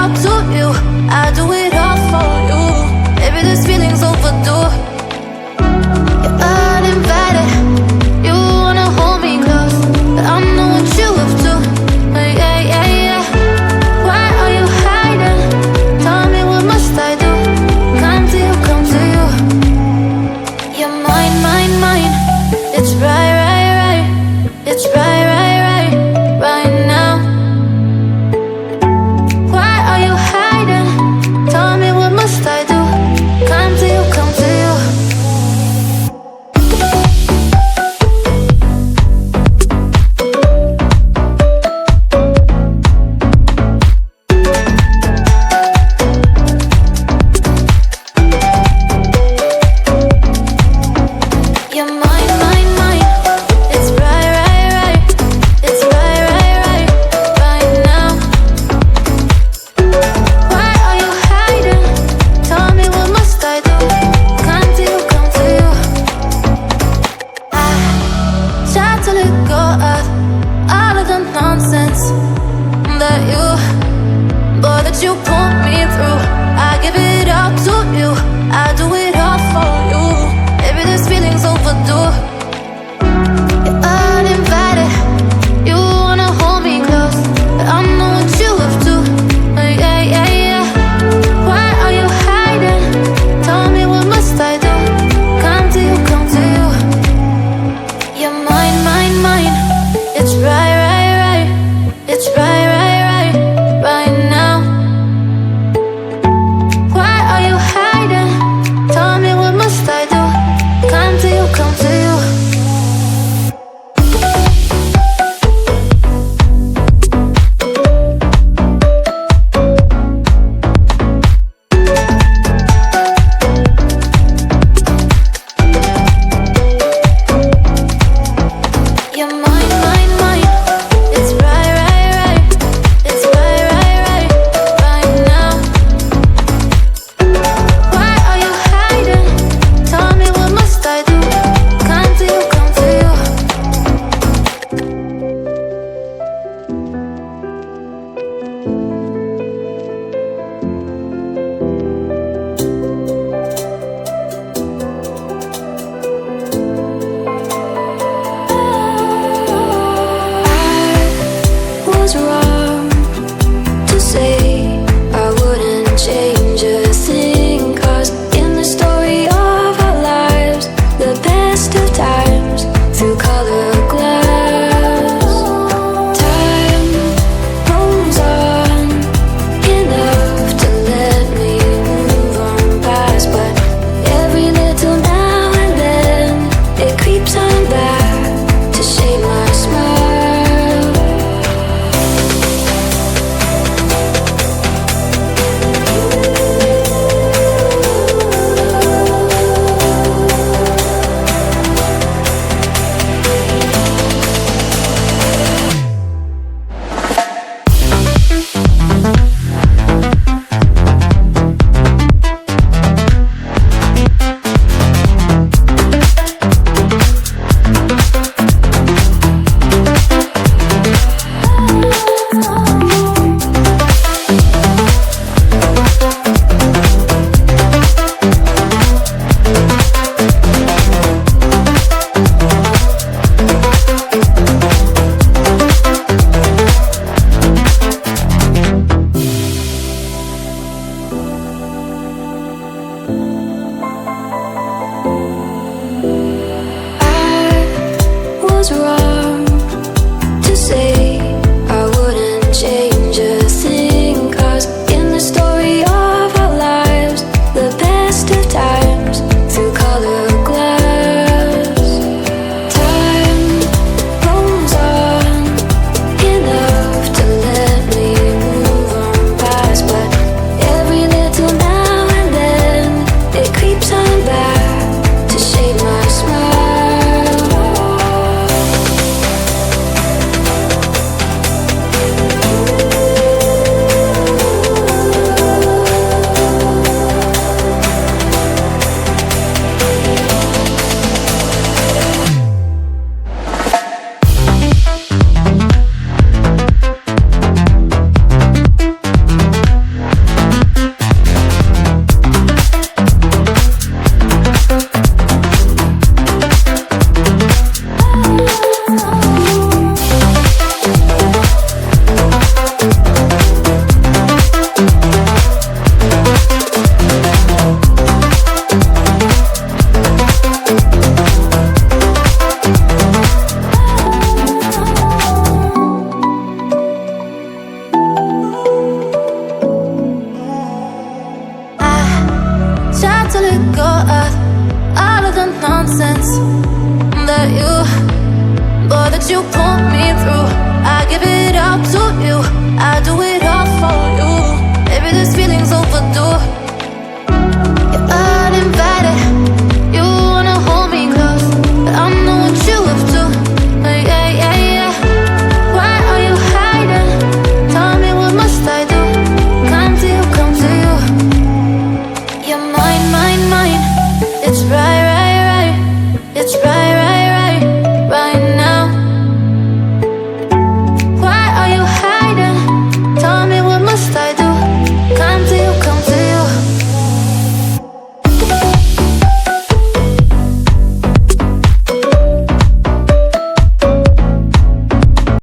up to you. I do it all for you. Maybe this feeling's overdue. You're uninvited. You wanna hold me close, but I know what you have to. Yeah, yeah, yeah. Why are you hiding? Tell me, what must I do? Come to you, come to you. You're mine, mine, mine. It's right, right, right. It's right, right, right, right now. Why are you hiding? Tell me, what must I do? Come to you, come to you. You're mine, mine, mine. It's right, right, right. It's right, right, right, right now. Why are you hiding? Tell me, what must I do? Come to you, come to you. I try to let go of all of the nonsense that you put me through. I give it all to you. I do it all for you. Maybe this feeling's overdue. You're uninvited. You wanna hold me close, but I know what you have to. Yeah, yeah, yeah. Why are you hiding? Tell me, what must I do? Come to you, come to you. You're mine, mine, mine. It's right, right, right. It's right, right, right, right now. Why are you hiding? Tell me, what must I do? Come to you, come to you. You're mine, mine, mine. It's right, right, right. It's right, right, right, right now. Why are you hiding? Tell me, what must I do? Come to you, come to you. I was wrong to say I wouldn't change a thing, 'cause in the story of our lives, the best of times through color glass, time moves on enough to let me move on past. But every little now and then it creeps on back to shade my smile. nonsense that you put me through. I give it up to you, I do it all for you. Maybe this feeling's overdue. You're uninvited, you wanna hold me close, but I know what you have to. Yeah, yeah, yeah. Why are you hiding? Tell me, what must I do? Come to you, come to you. You're mine, mine, mine. It's right